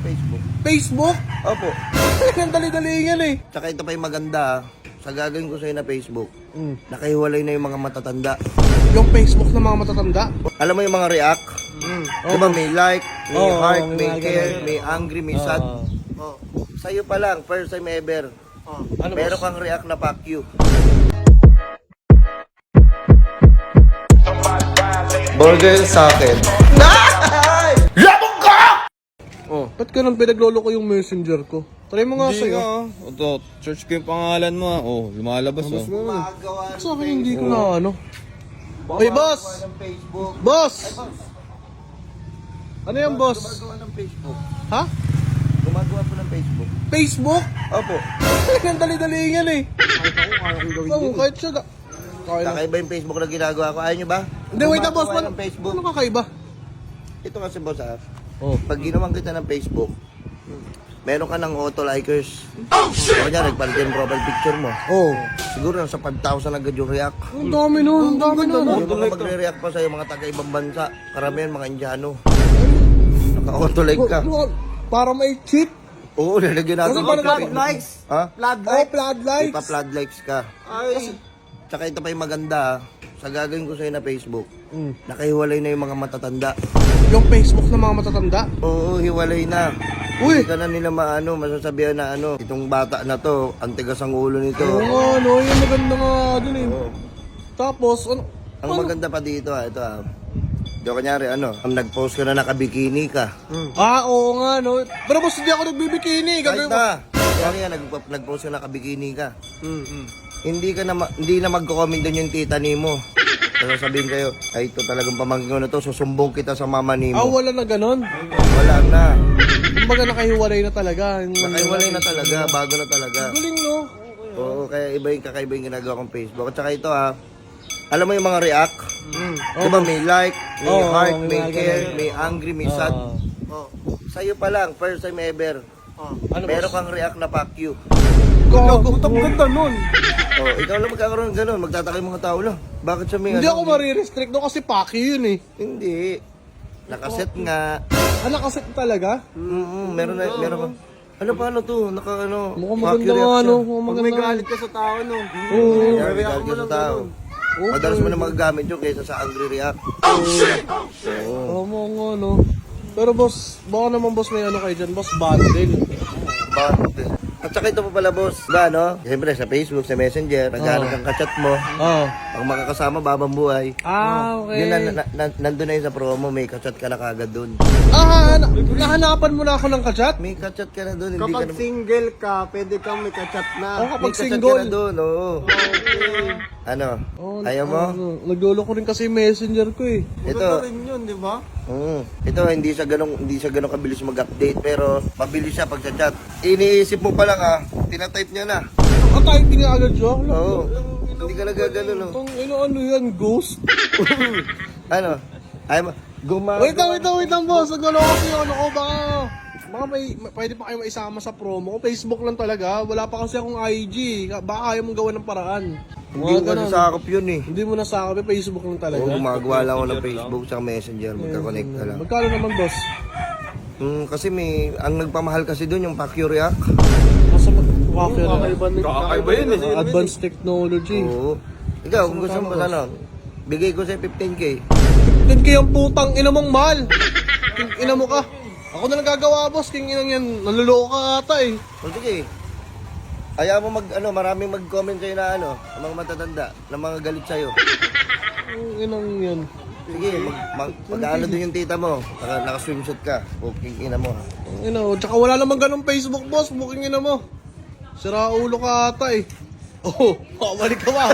ng Facebook. Facebook? Opo. Ang dali-dali yan eh. Tsaka ito pa yung maganda, sa gagawin ko sa'yo na Facebook, nakahiwalay na yung mga matatanda. Yung Facebook ng mga matatanda? Alam mo yung mga react? Diba may like, may Oo, heart, may may mga care, ganun. may angry, may sad. Oh. Sa'yo pa lang, first time ever. Ano Meron boss? kang react na fuck you. Burger sa akin. Oh, ba't ganun pinaglolo ko yung messenger ko? Try mo nga sa'yo. Ito, search ko yung pangalan mo. Oh, lumalabas oh. Gumagawa Sa akin hindi ko na ano. Oy, boss! ng Facebook. Boss! Ano yan, boss? Gumagawa ng Facebook. Ha? Gumagawa po ng Facebook. Facebook? Opo. Ang dali-dali yan eh. Oo, kahit siya da. Kaya na. Kakaiba yung Facebook na ginagawa ko. Ayaw nyo ba? Hindi, wait na, boss. Gumagawa ng Facebook. Ano kakaiba? Ito kasi boss ah. Oh. Pag ginawan kita ng Facebook, meron ka ng auto-likers. Oh shit! Kanya, nagpalit yung profile picture mo. Oh. Siguro nasa 5,000 agad yung react. Ang dami nun, ang dami nun. Yung mga magre-react pa sa'yo, mga taga-ibang bansa. Karamihan, mga Indiano. Naka-auto-like ka. Para may cheat. Oo, nalagyan natin. Kasi parang Facebook. likes. Ha? Oh, flood likes. Ipa-flood likes ka. Ay. Tsaka ito pa yung maganda, sa gagawin ko sa'yo na Facebook, nakahiwalay na yung mga matatanda. Yung Facebook ng mga matatanda? Oo, hiwalay na. Uy! Hindi ka na nila masasabihan na itong bata na to, ang tigas ang ulo nito. Oo nga, no, yung maganda nga dun eh. Tapos, ano? Ang maganda pa dito ito Di ba kunyari nag-post ka na nakabikini ka. Ah, oo nga, no. Pero boss, hindi ako nagbibikini. Kahit Gagawin na. Kunyari nga, nag-post ka na nakabikini ka. Hindi na magko-comment doon yung tita ni mo. Pero sabihin kayo, ay ito talagang pamangkin ko na to, susumbong kita sa mama ni Ah, mo. wala na ganon. Wala na. Kumbaga nakahiwalay na talaga. Nakahiwalay na talaga, bago na talaga. Galing, no? Oo, kaya kakaiba yung ginagawa kong Facebook. At saka ito alam mo yung mga react? Diba may like, may Oo, heart, may may mga care, ganun. may angry, may sad. Sa'yo pa lang, first time ever. Ano, Meron boss? kang react na fuck you. Ang ganda nun. Ikaw lang magkakaroon ng ganun, magtataka yung mga tao lang. Bakit siya may Hindi ako marirestrict doon kasi paki yun eh. Hindi. Nakaset nga. Ah, nakaset talaga? Meron ka. Paano to? Mukhang fuck you maganda nga, reaction. no? Mukhang maganda. ka sa tao, no? Oo. Kaya galit ka sa tao. Madalas mo na magagamit yun kaysa sa angry react. Tama nga, no? Pero boss, baka naman boss may ano kayo dyan, boss, bundle. Bakit? At saka ito pa pala boss, diba Siyempre sa Facebook, sa Messenger, naghanap kang kachat mo. Oo. Pag makakasama, babang buhay. Ah, okay. Yun nandun na yun sa promo, may kachat ka na kagad dun. Ah, nahanapan mo na ako ng kachat? May kachat ka na dun, hindi Kapag ka na... single ka, pwede kang may kachat na. Oo, kapag May kachat ka single. na dun, oo. Oh, Ayaw mo? Naglolo ko rin kasi yung messenger ko eh. Ito, Rin yun, di ba? ito hindi siya ganong kabilis mag-update pero mabilis siya pag chat. Iniisip mo pa lang tinatype niya na. Naka-typing nga agad siya. Oo. Hindi ka nagagano no. Ano yan, ghost? Ay Wait lang boss. Naglolo ko kasi yung ano ko, baka pwede pa kayo maisama sa promo ko. Facebook lang talaga. Wala pa kasi akong IG. Baka ayaw mong gawa ng paraan. Hindi ko nasakop yun eh. Hindi mo nasakop, Facebook lang talaga. Oo, gumagawa lang ako ng Facebook sa Messenger, magka-connect ka lang. Magkano naman boss? Kasi ang nagpamahal kasi doon yung Pacquiao React. Nasa kakaiba Kakaiba yun eh. advanced technology. Oo. Ikaw, kung gusto mo bigay ko sa 15K. 10K ang putang ina mong mahal. King ina mo ka. Ako na nagagawa boss, king inang yan. Naluloko ka ata eh. O sige. Ayaw mo maraming mag-comment sa'yo na ang mga matatanda, na mga galit sa'yo. Ang inang yan. Sige, mag-ano din yung tita mo. Naka-swimsuit ka. Booking ina mo. Ang ina mo. Tsaka wala namang ganong Facebook boss, booking ina mo. Sira ulo ka ata eh. Oh, balik ka ba?